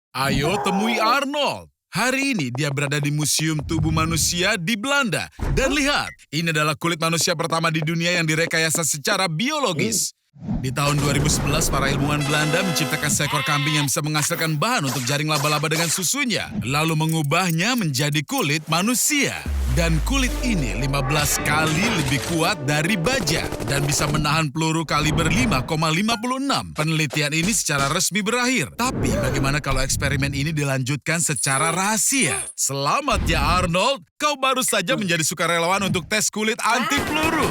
Ayo temui Arnold. Hari ini dia berada di Museum Tubuh Manusia di Belanda. Dan lihat, ini adalah kulit manusia pertama di dunia yang direkayasa secara biologis. Di tahun 2011, para ilmuwan Belanda menciptakan seekor kambing yang bisa menghasilkan bahan untuk jaring laba-laba dengan susunya, lalu mengubahnya menjadi kulit manusia. Dan kulit ini 15 kali lebih kuat dari baja dan bisa menahan peluru kaliber 5,56. Penelitian ini secara resmi berakhir. Tapi bagaimana kalau eksperimen ini dilanjutkan secara rahasia? Selamat ya Arnold, kau baru saja menjadi sukarelawan untuk tes kulit anti peluru.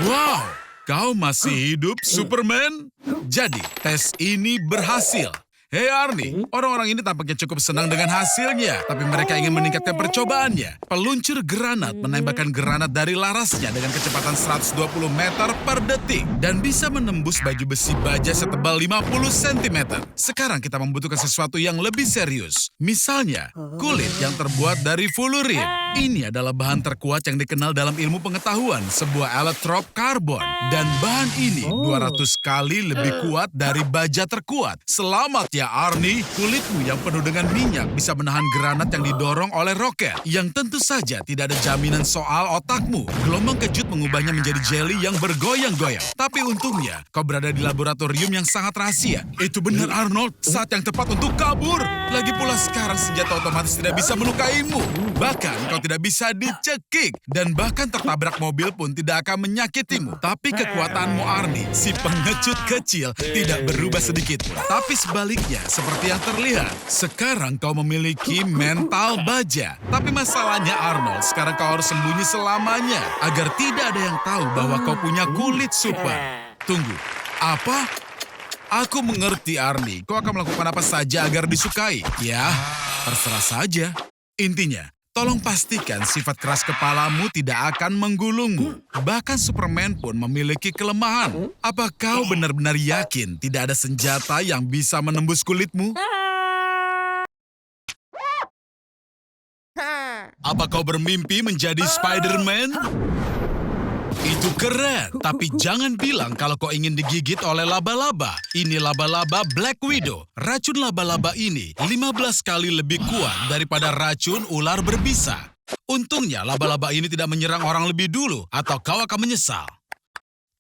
Wow, kau masih hidup, Superman? Jadi, tes ini berhasil. Hei Arnie, orang-orang ini tampaknya cukup senang dengan hasilnya, tapi mereka ingin meningkatkan percobaannya. Peluncur granat menembakkan granat dari larasnya dengan kecepatan 120 meter per detik dan bisa menembus baju besi baja setebal 50 cm. Sekarang kita membutuhkan sesuatu yang lebih serius. Misalnya, kulit yang terbuat dari fluorin. Ini adalah bahan terkuat yang dikenal dalam ilmu pengetahuan, sebuah allotrope karbon. Dan bahan ini 200 kali lebih kuat dari baja terkuat. Selamat ya Arnie, kulitmu yang penuh dengan minyak bisa menahan granat yang didorong oleh roket. Yang tentu saja tidak ada jaminan soal otakmu. Gelombang kejut mengubahnya menjadi jelly yang bergoyang-goyang. Tapi untungnya, kau berada di laboratorium yang sangat rahasia. Itu benar Arnold, saat yang tepat untuk kabur. Lagi pula sekarang senjata otomatis tidak bisa melukaimu. Bahkan kau tidak bisa dicekik. Dan bahkan tertabrak mobil pun tidak akan menyakitimu. Tapi kekuatanmu Arnie, si pengecut kecil, tidak berubah sedikit. Tapi sebaliknya, seperti yang terlihat, sekarang kau memiliki mental baja. Tapi masalahnya Arnold, sekarang kau harus sembunyi selamanya. Agar tidak ada yang tahu bahwa kau punya kulit super. Tunggu, apa? Aku mengerti Arnie, kau akan melakukan apa saja agar disukai. Ya, terserah saja. Intinya, tolong pastikan sifat keras kepalamu tidak akan menggulungmu. Bahkan Superman pun memiliki kelemahan. Apa kau benar-benar yakin tidak ada senjata yang bisa menembus kulitmu? Apa kau bermimpi menjadi Spider-Man? Itu keren, tapi jangan bilang kalau kau ingin digigit oleh laba-laba. Ini laba-laba Black Widow. Racun laba-laba ini 15 kali lebih kuat daripada racun ular berbisa. Untungnya laba-laba ini tidak menyerang orang lebih dulu atau kau akan menyesal.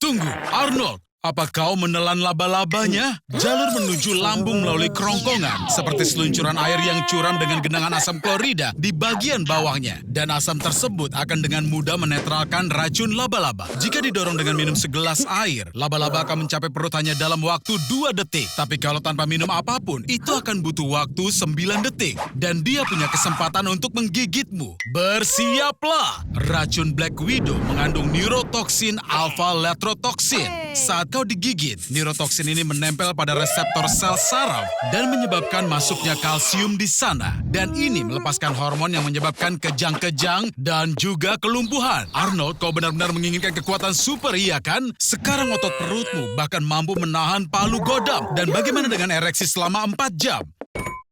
Tunggu, Arnold. Apa kau menelan laba-labanya? Jalur menuju lambung melalui kerongkongan, seperti seluncuran air yang curam dengan genangan asam klorida di bagian bawahnya. Dan asam tersebut akan dengan mudah menetralkan racun laba-laba. Jika didorong dengan minum segelas air, laba-laba akan mencapai perut hanya dalam waktu 2 detik. Tapi kalau tanpa minum apapun, itu akan butuh waktu 9 detik. Dan dia punya kesempatan untuk menggigitmu. Bersiaplah! Racun Black Widow mengandung neurotoksin alpha-letrotoxin. Saat kau digigit, neurotoksin ini menempel pada reseptor sel saraf dan menyebabkan masuknya kalsium di sana. Dan ini melepaskan hormon yang menyebabkan kejang-kejang dan juga kelumpuhan. Arnold, kau benar-benar menginginkan kekuatan super, iya kan? Sekarang otot perutmu bahkan mampu menahan palu godam. Dan bagaimana dengan ereksi selama 4 jam?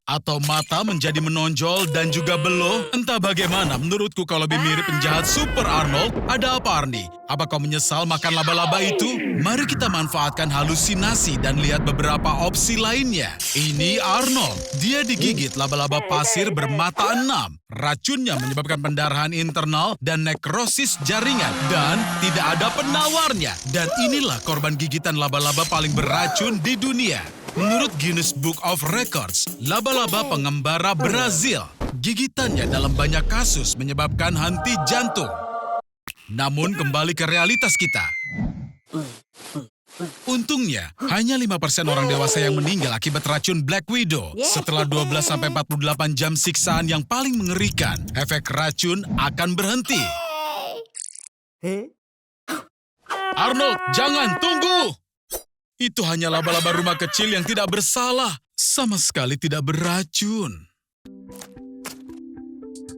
Atau mata menjadi menonjol dan juga beloh? Entah bagaimana, menurutku kau lebih mirip penjahat super Arnold. Ada apa Arnie? Apa kau menyesal makan laba-laba itu? Mari kita manfaatkan halusinasi dan lihat beberapa opsi lainnya. Ini Arnold. Dia digigit laba-laba pasir bermata 6. Racunnya menyebabkan pendarahan internal dan nekrosis jaringan. Dan tidak ada penawarnya. Dan inilah korban gigitan laba-laba paling beracun di dunia. Menurut Guinness Book of Records, laba-laba pengembara Brazil, gigitannya dalam banyak kasus menyebabkan henti jantung. Namun kembali ke realitas kita. Untungnya, hanya 5% orang dewasa yang meninggal akibat racun Black Widow. Setelah 12-48 jam siksaan yang paling mengerikan, efek racun akan berhenti. Arnold, jangan, tunggu! Itu hanya laba-laba rumah kecil yang tidak bersalah. Sama sekali tidak beracun.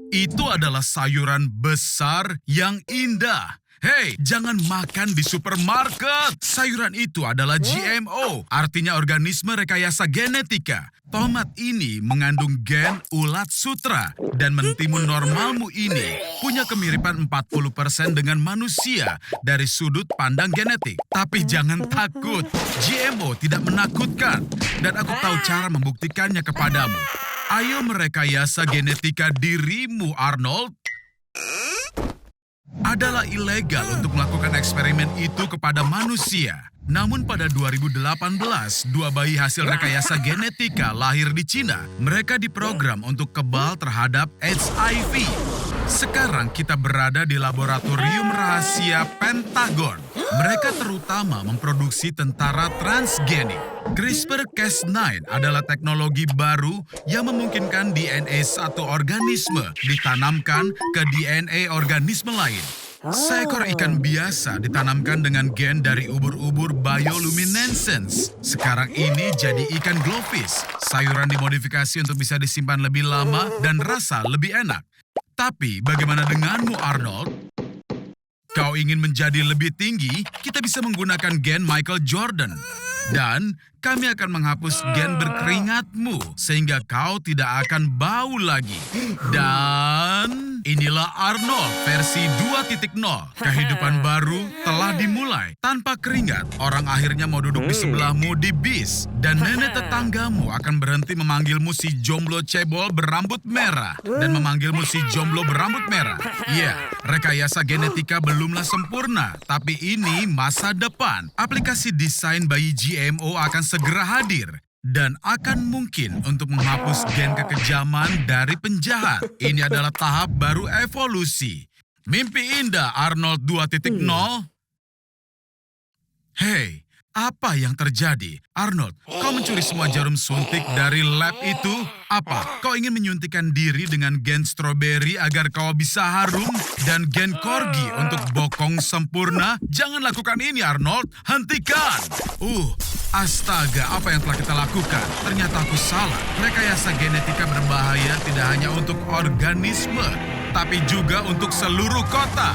Itu adalah sayuran besar yang indah. Hei, jangan makan di supermarket. Sayuran itu adalah GMO, artinya organisme rekayasa genetika. Tomat ini mengandung gen ulat sutra. Dan mentimun normalmu ini punya kemiripan 40% dengan manusia dari sudut pandang genetik. Tapi jangan takut, GMO tidak menakutkan. Dan aku tahu cara membuktikannya kepadamu. Ayo merekayasa genetika dirimu, Arnold. Adalah ilegal untuk melakukan eksperimen itu kepada manusia. Namun pada 2018, dua bayi hasil rekayasa genetika lahir di Cina. Mereka diprogram untuk kebal terhadap HIV. Sekarang kita berada di laboratorium rahasia Pentagon. Mereka terutama memproduksi tentara transgenik. CRISPR-Cas9 adalah teknologi baru yang memungkinkan DNA satu organisme ditanamkan ke DNA organisme lain. Seekor ikan biasa ditanamkan dengan gen dari ubur-ubur bioluminescence. Sekarang ini jadi ikan glowfish. Sayuran dimodifikasi untuk bisa disimpan lebih lama dan rasa lebih enak. Tapi bagaimana denganmu, Arnold? Kau ingin menjadi lebih tinggi, kita bisa menggunakan gen Michael Jordan. Dan kami akan menghapus gen berkeringatmu sehingga kau tidak akan bau lagi. Dan inilah Arnold versi 2.0. Kehidupan baru telah dimulai. Tanpa keringat, orang akhirnya mau duduk di sebelahmu di bis. Dan nenek tetanggamu akan berhenti memanggilmu si jomblo cebol berambut merah. Dan memanggilmu si jomblo berambut merah. Iya, rekayasa genetika belumlah sempurna. Tapi ini masa depan. Aplikasi desain bayi GMO akan segera hadir. Dan akan mungkin untuk menghapus gen kekejaman dari penjahat. Ini adalah tahap baru evolusi. Mimpi indah Arnold 2.0. Hei, apa yang terjadi? Arnold, kau mencuri semua jarum suntik dari lab itu? Apa? Kau ingin menyuntikkan diri dengan gen stroberi agar kau bisa harum? Dan gen corgi untuk bokong sempurna? Jangan lakukan ini, Arnold. Hentikan! Astaga, apa yang telah kita lakukan? Ternyata aku salah. Rekayasa genetika berbahaya tidak hanya untuk organisme, tapi juga untuk seluruh kota.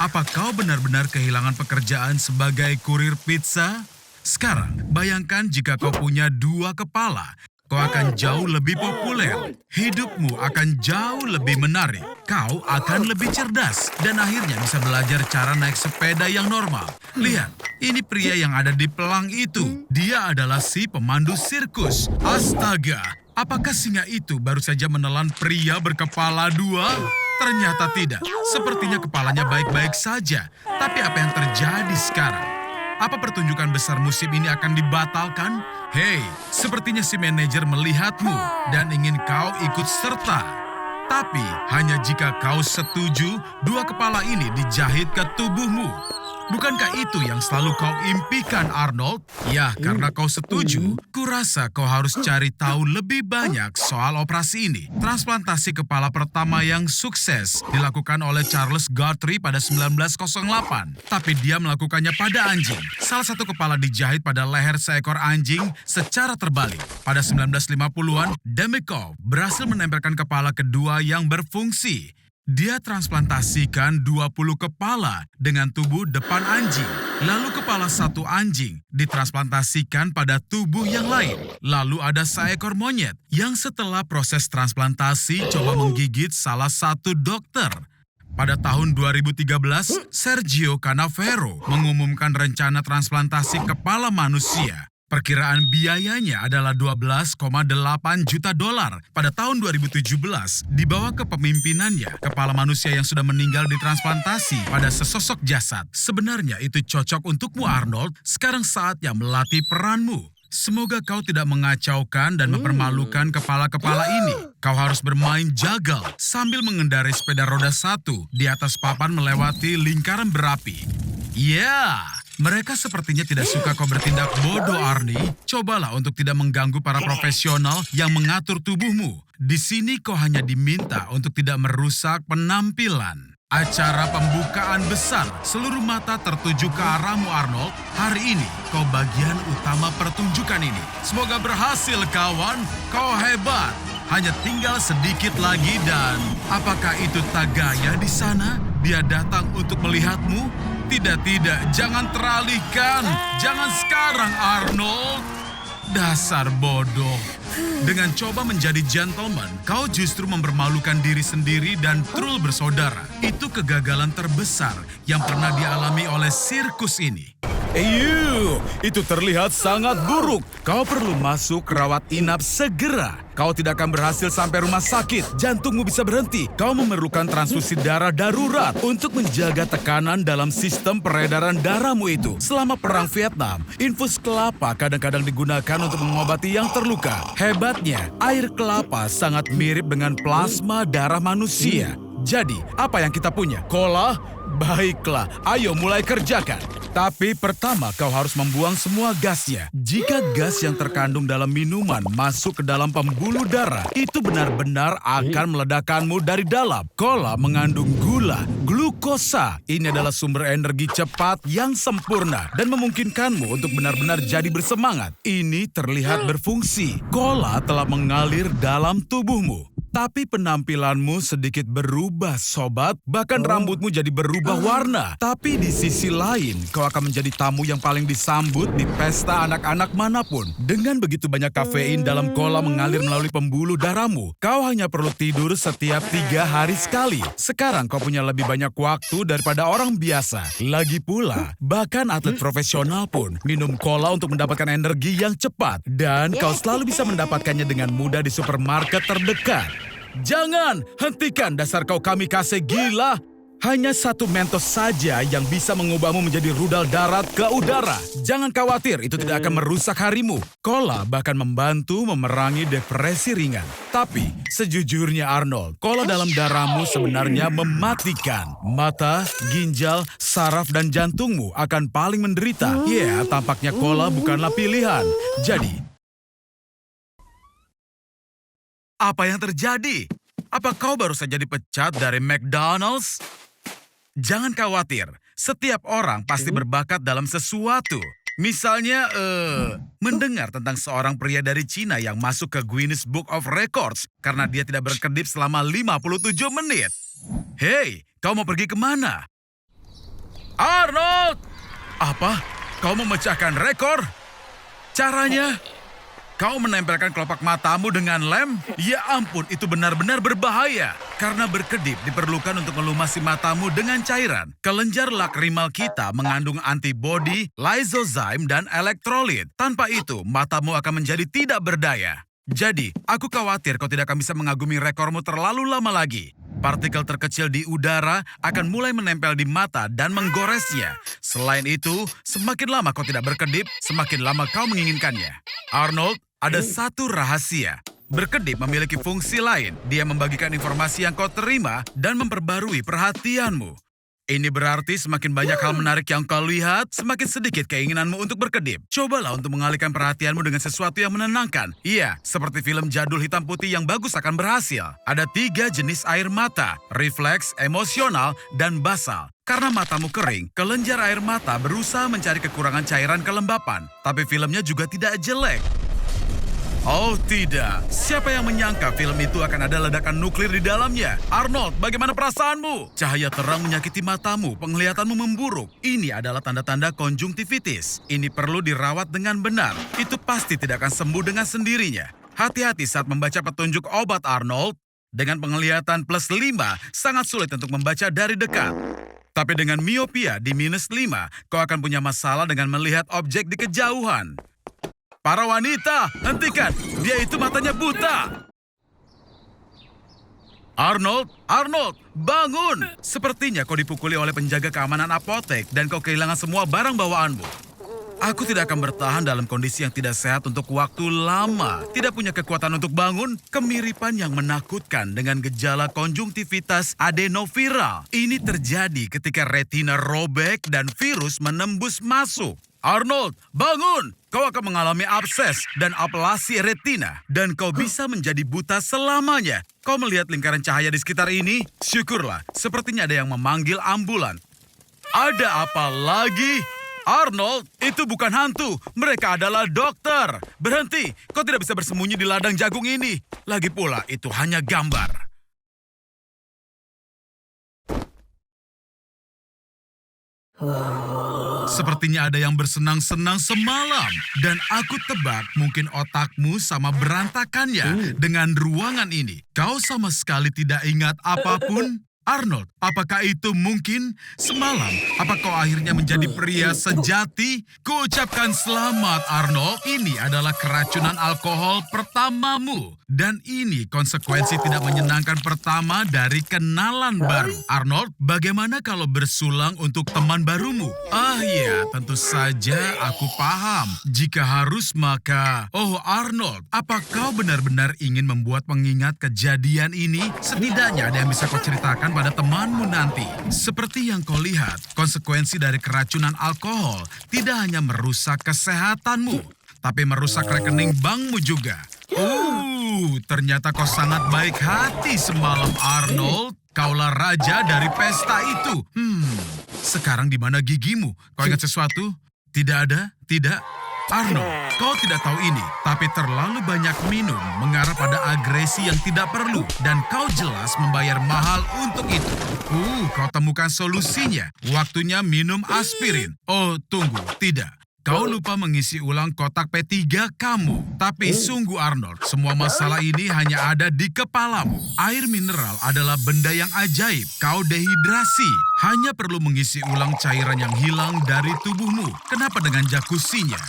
Apa kau benar-benar kehilangan pekerjaan sebagai kurir pizza? Sekarang, bayangkan jika kau punya 2 kepala. Kau akan jauh lebih populer. Hidupmu akan jauh lebih menarik. Kau akan lebih cerdas. Dan akhirnya bisa belajar cara naik sepeda yang normal. Lihat, ini pria yang ada di pelang itu. Dia adalah si pemandu sirkus. Astaga, apakah singa itu baru saja menelan pria berkepala 2? Ternyata tidak. Sepertinya kepalanya baik-baik saja. Tapi apa yang terjadi sekarang? Apa pertunjukan besar musim ini akan dibatalkan? Hei, sepertinya si manajer melihatmu dan ingin kau ikut serta. Tapi hanya jika kau setuju 2 kepala ini dijahit ke tubuhmu. Bukankah itu yang selalu kau impikan, Arnold? Ya, karena kau setuju, kurasa kau harus cari tahu lebih banyak soal operasi ini. Transplantasi kepala pertama yang sukses dilakukan oleh Charles Guthrie pada 1908. Tapi dia melakukannya pada anjing. Salah satu kepala dijahit pada leher seekor anjing secara terbalik. Pada 1950-an, Demikov berhasil menempelkan kepala kedua yang berfungsi. Dia transplantasikan 20 kepala dengan tubuh depan anjing. Lalu kepala satu anjing ditransplantasikan pada tubuh yang lain. Lalu ada seekor monyet yang setelah proses transplantasi coba menggigit salah satu dokter. Pada tahun 2013, Sergio Canavero mengumumkan rencana transplantasi kepala manusia. Perkiraan biayanya adalah 12,8 juta dolar. Pada tahun 2017, di bawah kepemimpinannya, kepala manusia yang sudah meninggal ditransplantasi pada sesosok jasad. Sebenarnya itu cocok untukmu, Arnold. Sekarang saatnya melatih peranmu. Semoga kau tidak mengacaukan dan mempermalukan kepala-kepala ini. Kau harus bermain jagal sambil mengendarai sepeda roda 1 di atas papan melewati lingkaran berapi. Mereka sepertinya tidak suka kau bertindak bodoh, Arnie. Cobalah untuk tidak mengganggu para profesional yang mengatur tubuhmu. Di sini kau hanya diminta untuk tidak merusak penampilan. Acara pembukaan besar, seluruh mata tertuju ke arahmu, Arnold. Hari ini kau bagian utama pertunjukan ini. Semoga berhasil, kawan. Kau hebat. Hanya tinggal sedikit lagi dan apakah itu tak gaya di sana? Dia datang untuk melihatmu? Tidak, jangan teralihkan. Jangan sekarang, Arnold. Dasar bodoh. Dengan coba menjadi gentleman, kau justru mempermalukan diri sendiri dan Trull bersaudara. Itu kegagalan terbesar yang pernah dialami oleh sirkus ini. Itu terlihat sangat buruk. Kau perlu masuk rawat inap segera. Kau tidak akan berhasil sampai rumah sakit. Jantungmu bisa berhenti. Kau memerlukan transfusi darah darurat untuk menjaga tekanan dalam sistem peredaran darahmu itu. Selama Perang Vietnam, infus kelapa kadang-kadang digunakan untuk mengobati yang terluka. Hebatnya, air kelapa sangat mirip dengan plasma darah manusia. Jadi, apa yang kita punya? Cola? Baiklah, ayo mulai kerjakan. Tapi pertama kau harus membuang semua gasnya. Jika gas yang terkandung dalam minuman masuk ke dalam pembuluh darah, itu benar-benar akan meledakkanmu dari dalam. Cola mengandung gula, glukosa. Ini adalah sumber energi cepat yang sempurna dan memungkinkanmu untuk benar-benar jadi bersemangat. Ini terlihat berfungsi. Cola telah mengalir dalam tubuhmu. Tapi penampilanmu sedikit berubah, sobat. Bahkan rambutmu jadi berubah warna. Tapi di sisi lain, kau akan menjadi tamu yang paling disambut di pesta anak-anak manapun. Dengan begitu banyak kafein dalam cola mengalir melalui pembuluh darahmu, kau hanya perlu tidur setiap 3 hari sekali. Sekarang kau punya lebih banyak waktu daripada orang biasa. Lagi pula, bahkan atlet profesional pun minum cola untuk mendapatkan energi yang cepat. Dan kau selalu bisa mendapatkannya dengan mudah di supermarket terdekat. Jangan, hentikan dasar kau kamikaze gila. Hanya satu Mentos saja yang bisa mengubahmu menjadi rudal darat ke udara. Jangan khawatir, itu tidak akan merusak harimu. Cola bahkan membantu memerangi depresi ringan. Tapi, sejujurnya Arnold, cola dalam darahmu sebenarnya mematikan. Mata, ginjal, saraf, dan jantungmu akan paling menderita. Ya, tampaknya cola bukanlah pilihan. Jadi, apa yang terjadi? Apa kau baru saja dipecat dari McDonald's? Jangan khawatir, setiap orang pasti berbakat dalam sesuatu. Misalnya, mendengar tentang seorang pria dari Cina yang masuk ke Guinness Book of Records karena dia tidak berkedip selama 57 menit. Hei, kau mau pergi kemana? Arnold! Apa? Kau memecahkan rekor? Caranya? Kau menempelkan kelopak matamu dengan lem? Ya ampun, itu benar-benar berbahaya. Karena berkedip diperlukan untuk melumasi matamu dengan cairan. Kelenjar lakrimal kita mengandung antibodi, lysozyme, dan elektrolit. Tanpa itu, matamu akan menjadi tidak berdaya. Jadi, aku khawatir kau tidak akan bisa mengagumi rekormu terlalu lama lagi. Partikel terkecil di udara akan mulai menempel di mata dan menggoresnya. Selain itu, semakin lama kau tidak berkedip, semakin lama kau menginginkannya. Arnold, ada satu rahasia. Berkedip memiliki fungsi lain. Dia membagikan informasi yang kau terima dan memperbarui perhatianmu. Ini berarti semakin banyak hal menarik yang kau lihat, semakin sedikit keinginanmu untuk berkedip. Cobalah untuk mengalihkan perhatianmu dengan sesuatu yang menenangkan. Iya, seperti film jadul hitam putih yang bagus akan berhasil. Ada 3 jenis air mata, refleks, emosional, dan basal. Karena matamu kering, kelenjar air mata berusaha mencari kekurangan cairan kelembapan. Tapi filmnya juga tidak jelek. Oh tidak, siapa yang menyangka film itu akan ada ledakan nuklir di dalamnya? Arnold, bagaimana perasaanmu? Cahaya terang menyakiti matamu, penglihatanmu memburuk. Ini adalah tanda-tanda konjungtivitis. Ini perlu dirawat dengan benar. Itu pasti tidak akan sembuh dengan sendirinya. Hati-hati saat membaca petunjuk obat Arnold. Dengan penglihatan +5, sangat sulit untuk membaca dari dekat. Tapi dengan miopia di -5, kau akan punya masalah dengan melihat objek di kejauhan. Para wanita, hentikan! Dia itu matanya buta! Arnold, bangun! Sepertinya kau dipukuli oleh penjaga keamanan apotek dan kau kehilangan semua barang bawaanmu. Aku tidak akan bertahan dalam kondisi yang tidak sehat untuk waktu lama. Tidak punya kekuatan untuk bangun, kemiripan yang menakutkan dengan gejala konjungtivitas adenoviral. Ini terjadi ketika retina robek dan virus menembus masuk. Arnold, bangun! Kau akan mengalami abses dan ablasi retina. Dan kau bisa menjadi buta selamanya. Kau melihat lingkaran cahaya di sekitar ini? Syukurlah, sepertinya ada yang memanggil ambulan. Ada apa lagi? Arnold, itu bukan hantu. Mereka adalah dokter. Berhenti, kau tidak bisa bersembunyi di ladang jagung ini. Lagi pula, itu hanya gambar. Sepertinya ada yang bersenang-senang semalam. Dan aku tebak mungkin otakmu sama berantakannya dengan ruangan ini. Kau sama sekali tidak ingat apapun? Arnold, apakah itu mungkin? Semalam, apa kau akhirnya menjadi pria sejati? Kuucapkan selamat, Arnold. Ini adalah keracunan alkohol pertamamu. Dan ini konsekuensi tidak menyenangkan pertama dari kenalan baru. Arnold, bagaimana kalau bersulang untuk teman barumu? Ah ya, tentu saja aku paham. Jika harus maka... Oh Arnold, apa kau benar-benar ingin membuat pengingat kejadian ini? Setidaknya ada yang bisa kau ceritakan pada temanmu nanti. Seperti yang kau lihat, konsekuensi dari keracunan alkohol tidak hanya merusak kesehatanmu, tapi merusak rekening bankmu juga. Ternyata kau sangat baik hati semalam, Arnold. Kaulah raja dari pesta itu. Sekarang di mana gigimu? Kau ingat sesuatu? Tidak ada? Tidak? Arnold, kau tidak tahu ini, tapi terlalu banyak minum mengarah pada agresi yang tidak perlu, dan kau jelas membayar mahal untuk itu. Kau temukan solusinya. Waktunya minum aspirin. Oh, tunggu, tidak. Kau lupa mengisi ulang kotak P3 kamu. Tapi sungguh Arnold, semua masalah ini hanya ada di kepalamu. Air mineral adalah benda yang ajaib. Kau dehidrasi. Hanya perlu mengisi ulang cairan yang hilang dari tubuhmu. Kenapa dengan jacuzzinya?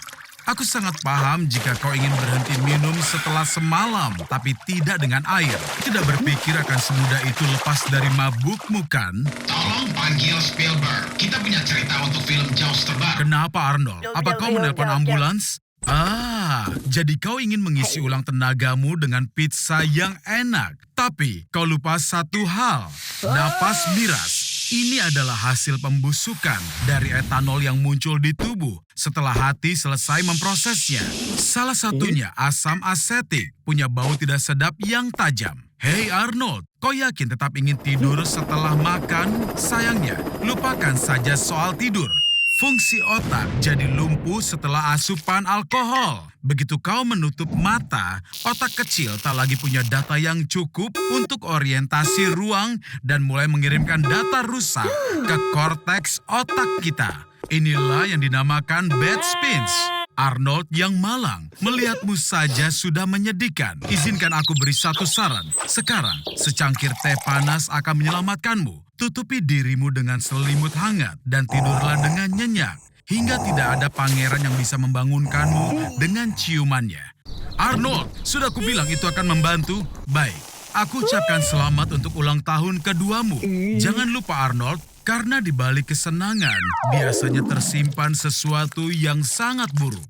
Aku sangat paham jika kau ingin berhenti minum setelah semalam, tapi tidak dengan air. Tidak berpikir akan semudah itu lepas dari mabukmu, kan? Tolong panggil Spielberg. Kita punya cerita untuk film Jaws terbang. Kenapa, Arnold? Apa kau menelpon ambulans? Jadi kau ingin mengisi ulang tenagamu dengan pizza yang enak. Tapi kau lupa satu hal, napas miras. Ini adalah hasil pembusukan dari etanol yang muncul di tubuh setelah hati selesai memprosesnya. Salah satunya asam asetik, punya bau tidak sedap yang tajam. Hei Arnold, kau yakin tetap ingin tidur setelah makan? Sayangnya, lupakan saja soal tidur. Fungsi otak jadi lumpuh setelah asupan alkohol. Begitu kau menutup mata, otak kecil tak lagi punya data yang cukup untuk orientasi ruang dan mulai mengirimkan data rusak ke korteks otak kita. Inilah yang dinamakan bad spins. Arnold yang malang, melihatmu saja sudah menyedihkan. Izinkan aku beri satu saran. Sekarang, secangkir teh panas akan menyelamatkanmu. Tutupi dirimu dengan selimut hangat dan tidurlah dengan nyenyak. Hingga tidak ada pangeran yang bisa membangunkanmu dengan ciumannya. Arnold, sudah kubilang itu akan membantu. Baik, aku ucapkan selamat untuk ulang tahun keduamu. Jangan lupa Arnold, karena di balik kesenangan biasanya tersimpan sesuatu yang sangat buruk.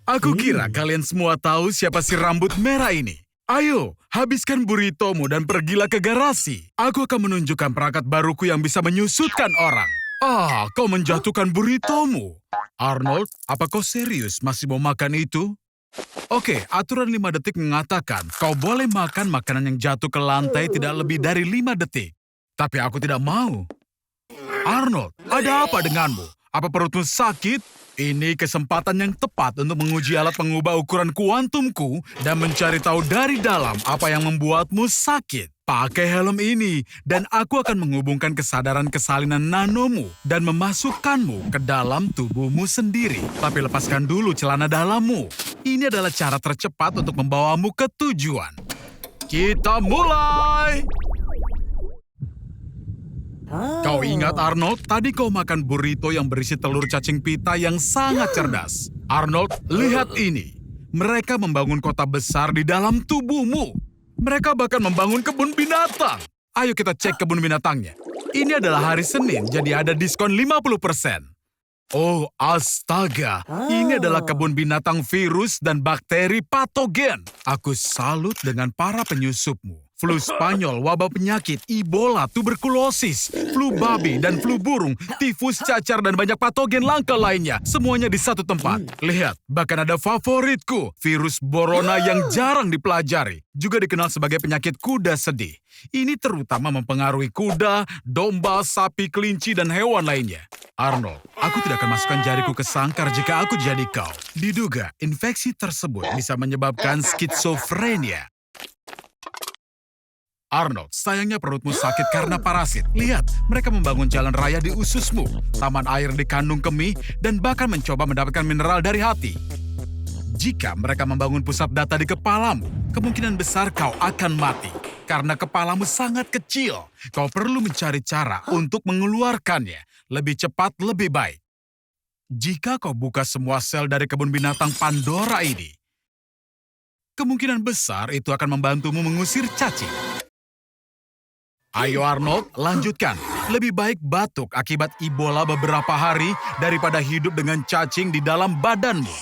Aku kira kalian semua tahu siapa si rambut merah ini. Ayo, habiskan burritomu dan pergilah ke garasi. Aku akan menunjukkan perangkat baruku yang bisa menyusutkan orang. Kau menjatuhkan burritomu. Arnold, apa kau serius masih mau makan itu? Oke, aturan 5 detik mengatakan kau boleh makan makanan yang jatuh ke lantai tidak lebih dari 5 detik. Tapi aku tidak mau. Arnold, ada apa denganmu? Apa perutmu sakit? Ini kesempatan yang tepat untuk menguji alat pengubah ukuran kuantumku dan mencari tahu dari dalam apa yang membuatmu sakit. Pakai helm ini, dan aku akan menghubungkan kesadaran kesalinan nanomu dan memasukkanmu ke dalam tubuhmu sendiri. Tapi lepaskan dulu celana dalammu. Ini adalah cara tercepat untuk membawamu ke tujuan. Kita mulai! Kau ingat Arnold, tadi kau makan burrito yang berisi telur cacing pita yang sangat cerdas. Arnold, lihat ini. Mereka membangun kota besar di dalam tubuhmu. Mereka bahkan membangun kebun binatang. Ayo kita cek kebun binatangnya. Ini adalah hari Senin, jadi ada diskon 50%. Oh, astaga. Ini adalah kebun binatang virus dan bakteri patogen. Aku salut dengan para penyusupmu. Flu Spanyol, wabah penyakit, Ebola, tuberkulosis, flu babi, dan flu burung, tifus, cacar, dan banyak patogen langka lainnya. Semuanya di satu tempat. Lihat, bahkan ada favoritku, virus Borona yang jarang dipelajari. Juga dikenal sebagai penyakit kuda sedih. Ini terutama mempengaruhi kuda, domba, sapi, kelinci, dan hewan lainnya. Arnold, aku tidak akan masukkan jariku ke sangkar jika aku jadi kau. Diduga, infeksi tersebut bisa menyebabkan skizofrenia. Arnold, sayangnya perutmu sakit karena parasit. Lihat, mereka membangun jalan raya di ususmu, taman air di kandung kemih, dan bahkan mencoba mendapatkan mineral dari hati. Jika mereka membangun pusat data di kepalamu, kemungkinan besar kau akan mati. Karena kepalamu sangat kecil, kau perlu mencari cara untuk mengeluarkannya. Lebih cepat, lebih baik. Jika kau buka semua sel dari kebun binatang Pandora ini, kemungkinan besar itu akan membantumu mengusir cacing. Ayo Arnold, lanjutkan. Lebih baik batuk akibat Ebola beberapa hari daripada hidup dengan cacing di dalam badanmu.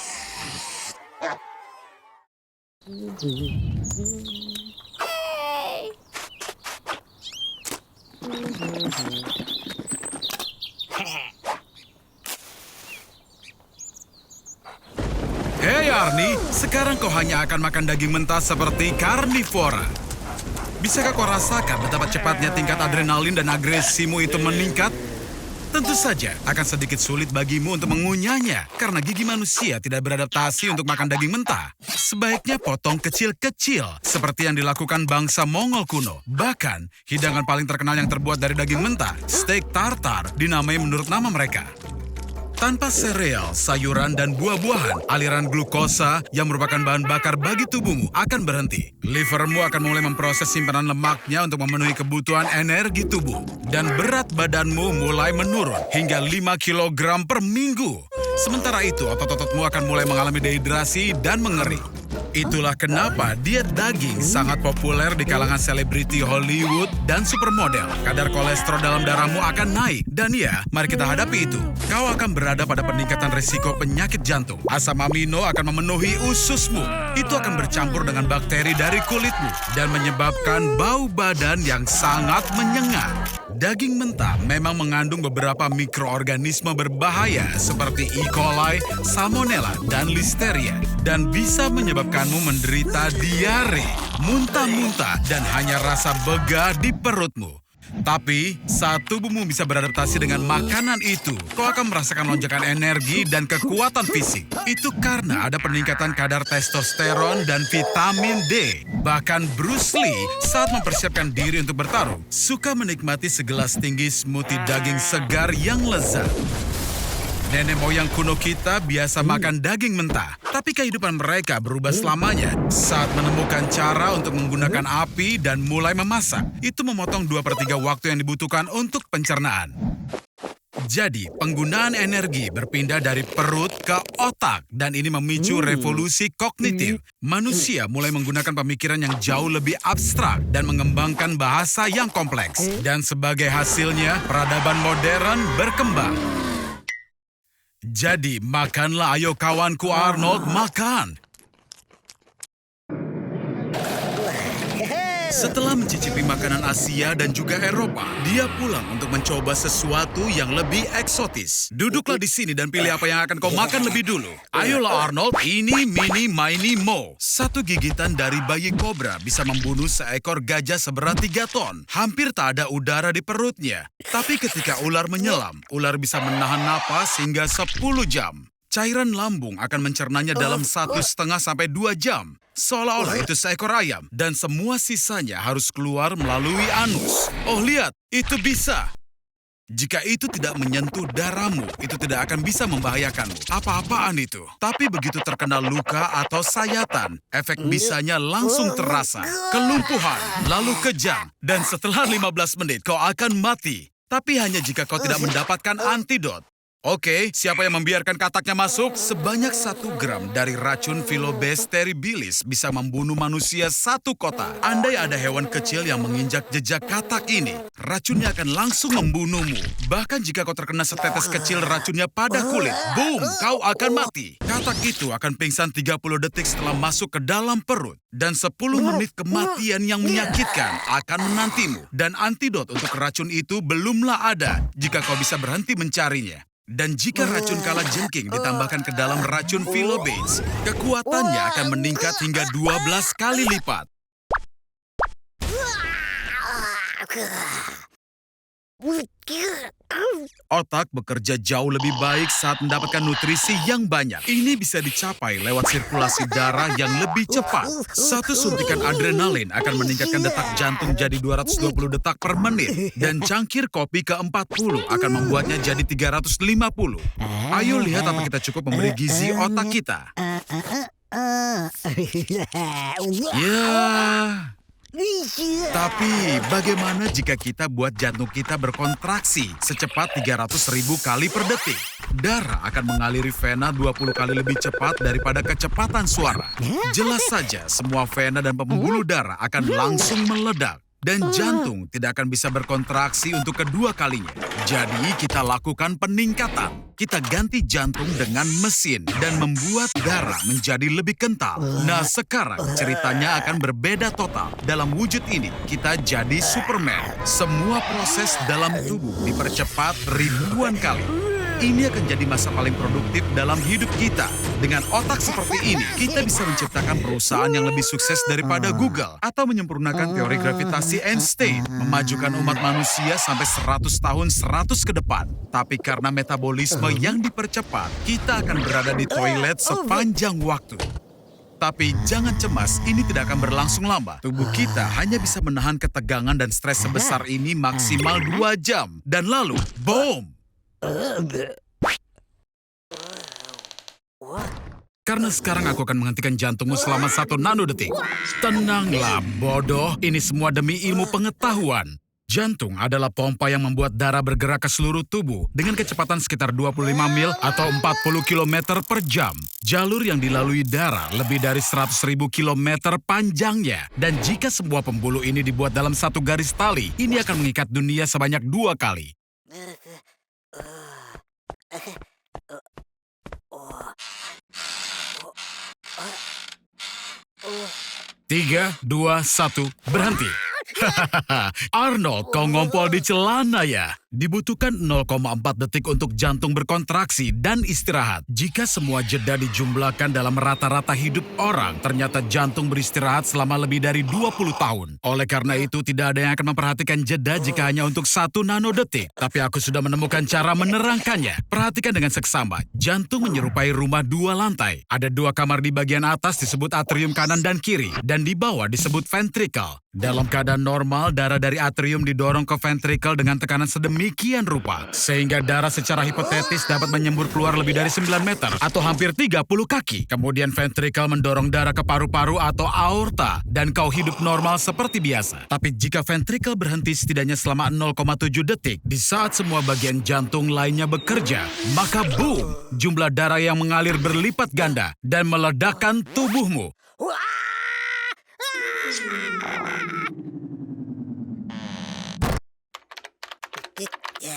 Hei Arnie, sekarang kau hanya akan makan daging mentah seperti karnivora. Bisakah kau rasakan betapa cepatnya tingkat adrenalin dan agresimu itu meningkat? Tentu saja akan sedikit sulit bagimu untuk mengunyahnya karena gigi manusia tidak beradaptasi untuk makan daging mentah. Sebaiknya potong kecil-kecil seperti yang dilakukan bangsa Mongol kuno. Bahkan, hidangan paling terkenal yang terbuat dari daging mentah, steak tartar, dinamai menurut nama mereka. Tanpa sereal, sayuran, dan buah-buahan, aliran glukosa yang merupakan bahan bakar bagi tubuhmu akan berhenti. Livermu akan mulai memproses simpanan lemaknya untuk memenuhi kebutuhan energi tubuh. Dan berat badanmu mulai menurun hingga 5 kg per minggu. Sementara itu, otot-ototmu akan mulai mengalami dehidrasi dan mengering. Itulah kenapa diet daging sangat populer di kalangan selebriti Hollywood dan supermodel. Kadar kolesterol dalam darahmu akan naik. Dan ya, mari kita hadapi itu. Kau akan berada pada peningkatan risiko penyakit jantung. Asam amino akan memenuhi ususmu. Itu akan bercampur dengan bakteri dari kulitmu dan menyebabkan bau badan yang sangat menyengat. Daging mentah memang mengandung beberapa mikroorganisme berbahaya seperti E. coli, Salmonella, dan Listeria. Dan bisa menyebabkanmu menderita diare, muntah-muntah, dan hanya rasa bega di perutmu. Tapi, saat tubuhmu bisa beradaptasi dengan makanan itu, kau akan merasakan lonjakan energi dan kekuatan fisik. Itu karena ada peningkatan kadar testosteron dan vitamin D. Bahkan Bruce Lee saat mempersiapkan diri untuk bertarung, suka menikmati segelas tinggi smoothie daging segar yang lezat. Nenek moyang kuno kita biasa makan daging mentah, tapi kehidupan mereka berubah selamanya saat menemukan cara untuk menggunakan api dan mulai memasak. Itu memotong 2/3 waktu yang dibutuhkan untuk pencernaan. Jadi, penggunaan energi berpindah dari perut ke otak dan ini memicu revolusi kognitif. Manusia mulai menggunakan pemikiran yang jauh lebih abstrak dan mengembangkan bahasa yang kompleks. Dan sebagai hasilnya, peradaban modern berkembang. Jadi, makanlah ayo kawanku Arnold, makan. Setelah mencicipi makanan Asia dan juga Eropa, dia pulang untuk mencoba sesuatu yang lebih eksotis. Duduklah di sini dan pilih apa yang akan kau makan lebih dulu. Ayolah Arnold, ini mini mini mo. Satu gigitan dari bayi kobra bisa membunuh seekor gajah seberat 3 ton. Hampir tak ada udara di perutnya. Tapi ketika ular menyelam, ular bisa menahan napas hingga 10 jam. Cairan lambung akan mencernanya dalam 1,5 sampai 2 jam. Seolah-olah itu seekor ayam. Dan semua sisanya harus keluar melalui anus. Oh lihat, itu bisa. Jika itu tidak menyentuh darahmu, itu tidak akan bisa membahayakanmu. Apa-apaan itu. Tapi begitu terkena luka atau sayatan, efek bisanya langsung terasa. Kelumpuhan, lalu kejang. Dan setelah 15 menit kau akan mati. Tapi hanya jika kau tidak mendapatkan antidot. Oke, siapa yang membiarkan kataknya masuk? Sebanyak 1 gram dari racun Phyllobates terribilis bisa membunuh manusia 1 kota. Andai ada hewan kecil yang menginjak jejak katak ini, racunnya akan langsung membunuhmu. Bahkan jika kau terkena setetes kecil racunnya pada kulit, boom, kau akan mati. Katak itu akan pingsan 30 detik setelah masuk ke dalam perut. Dan 10 menit kematian yang menyakitkan akan menantimu. Dan antidot untuk racun itu belumlah ada jika kau bisa berhenti mencarinya. Dan jika racun kalajengking ditambahkan ke dalam racun Phyllobates, kekuatannya akan meningkat hingga 12 kali lipat. Otak bekerja jauh lebih baik saat mendapatkan nutrisi yang banyak. Ini bisa dicapai lewat sirkulasi darah yang lebih cepat. Satu suntikan adrenalin akan meningkatkan detak jantung jadi 220 detak per menit. Dan cangkir kopi ke-40 akan membuatnya jadi 350. Ayo lihat apa kita cukup memberi gizi otak kita. Ya... Tapi bagaimana jika kita buat jantung kita berkontraksi secepat 300.000 kali per detik? Darah akan mengaliri vena 20 kali lebih cepat daripada kecepatan suara. Jelas saja semua vena dan pembuluh darah akan langsung meledak. Dan jantung tidak akan bisa berkontraksi untuk kedua kalinya. Jadi kita lakukan peningkatan. Kita ganti jantung dengan mesin dan membuat darah menjadi lebih kental. Nah sekarang ceritanya akan berbeda total. Dalam wujud ini kita jadi Superman. Semua proses dalam tubuh dipercepat ribuan kali. Ini akan jadi masa paling produktif dalam hidup kita. Dengan otak seperti ini, kita bisa menciptakan perusahaan yang lebih sukses daripada Google atau menyempurnakan teori gravitasi Einstein, memajukan umat manusia sampai 100 tahun 100 ke depan. Tapi karena metabolisme yang dipercepat, kita akan berada di toilet sepanjang waktu. Tapi jangan cemas, ini tidak akan berlangsung lama. Tubuh kita hanya bisa menahan ketegangan dan stres sebesar ini maksimal 2 jam. Dan lalu, boom! Karena sekarang aku akan menghentikan jantungmu selama 1 nanodetik. Tenanglah, bodoh. Ini semua demi ilmu pengetahuan. Jantung adalah pompa yang membuat darah bergerak ke seluruh tubuh dengan kecepatan sekitar 25 mil atau 40 km per jam. Jalur yang dilalui darah lebih dari 100.000 km panjangnya. Dan jika semua pembuluh ini dibuat dalam satu garis tali, ini akan mengikat dunia sebanyak 2 kali. 3, 2, 1, berhenti. Arnold, kau ngompol di celana ya? Dibutuhkan 0,4 detik untuk jantung berkontraksi dan istirahat. Jika semua jeda dijumlahkan dalam rata-rata hidup orang, ternyata jantung beristirahat selama lebih dari 20 tahun. Oleh karena itu, tidak ada yang akan memperhatikan jeda jika hanya untuk 1 nanodetik. Tapi aku sudah menemukan cara menerangkannya. Perhatikan dengan seksama. Jantung menyerupai rumah 2 lantai. Ada 2 kamar di bagian atas disebut atrium kanan dan kiri. Dan di bawah disebut ventricle. Dalam keadaan normal, darah dari atrium didorong ke ventricle dengan tekanan sedemikian rupa, sehingga darah secara hipotetis dapat menyembur keluar lebih dari 9 meter atau hampir 30 kaki. Kemudian ventricle mendorong darah ke paru-paru atau aorta, dan kau hidup normal seperti biasa. Tapi jika ventricle berhenti setidaknya selama 0,7 detik, di saat semua bagian jantung lainnya bekerja, maka boom, jumlah darah yang mengalir berlipat ganda dan meledakkan tubuhmu.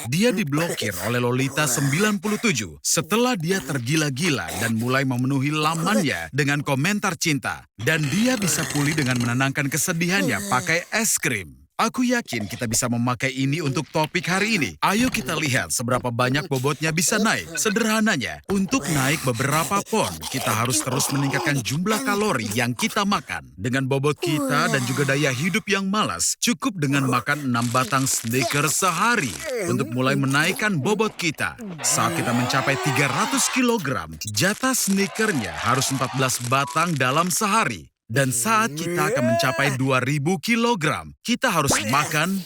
Dia diblokir oleh Lolita 97 setelah dia tergila-gila dan mulai memenuhi lamannya dengan komentar cinta. Dan dia bisa pulih dengan menenangkan kesedihannya pakai es krim. Aku yakin kita bisa memakai ini untuk topik hari ini. Ayo kita lihat seberapa banyak bobotnya bisa naik. Sederhananya, untuk naik beberapa pon, kita harus terus meningkatkan jumlah kalori yang kita makan. Dengan bobot kita dan juga daya hidup yang malas, cukup dengan makan 6 batang Snickers sehari untuk mulai menaikkan bobot kita. Saat kita mencapai 300 kg, jatah Snickernya harus 14 batang dalam sehari. Dan saat kita akan mencapai 2.000 kilogram, kita harus makan,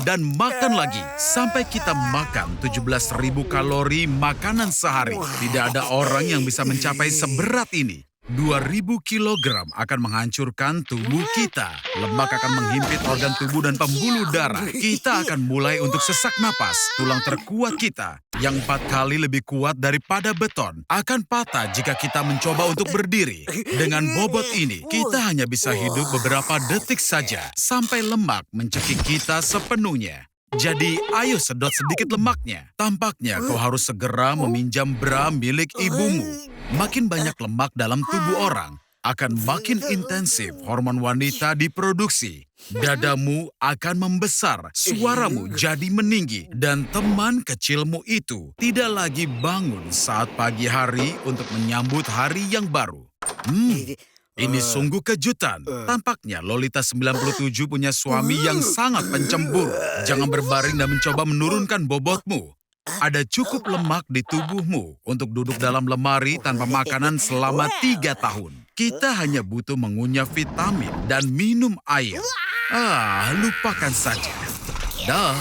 dan makan lagi. Sampai kita makan 17.000 kalori makanan sehari. Tidak ada orang yang bisa mencapai seberat ini. 2.000 kilogram akan menghancurkan tubuh kita. Lemak akan menghimpit organ tubuh dan pembuluh darah. Kita akan mulai untuk sesak napas. Tulang terkuat kita, yang 4 kali lebih kuat daripada beton, akan patah jika kita mencoba untuk berdiri. Dengan bobot ini, kita hanya bisa hidup beberapa detik saja, sampai lemak mencekik kita sepenuhnya. Jadi, ayo sedot sedikit lemaknya. Tampaknya kau harus segera meminjam bra milik ibumu. Makin banyak lemak dalam tubuh orang, akan makin intensif hormon wanita diproduksi. Dadamu akan membesar, suaramu jadi meninggi, dan teman kecilmu itu tidak lagi bangun saat pagi hari untuk menyambut hari yang baru. Ini sungguh kejutan. Tampaknya Lolita 97 punya suami yang sangat pencemburu. Jangan berbaring dan mencoba menurunkan bobotmu. Ada cukup lemak di tubuhmu untuk duduk dalam lemari tanpa makanan selama 3 tahun. Kita hanya butuh mengunyah vitamin dan minum air. Lupakan saja. Dah.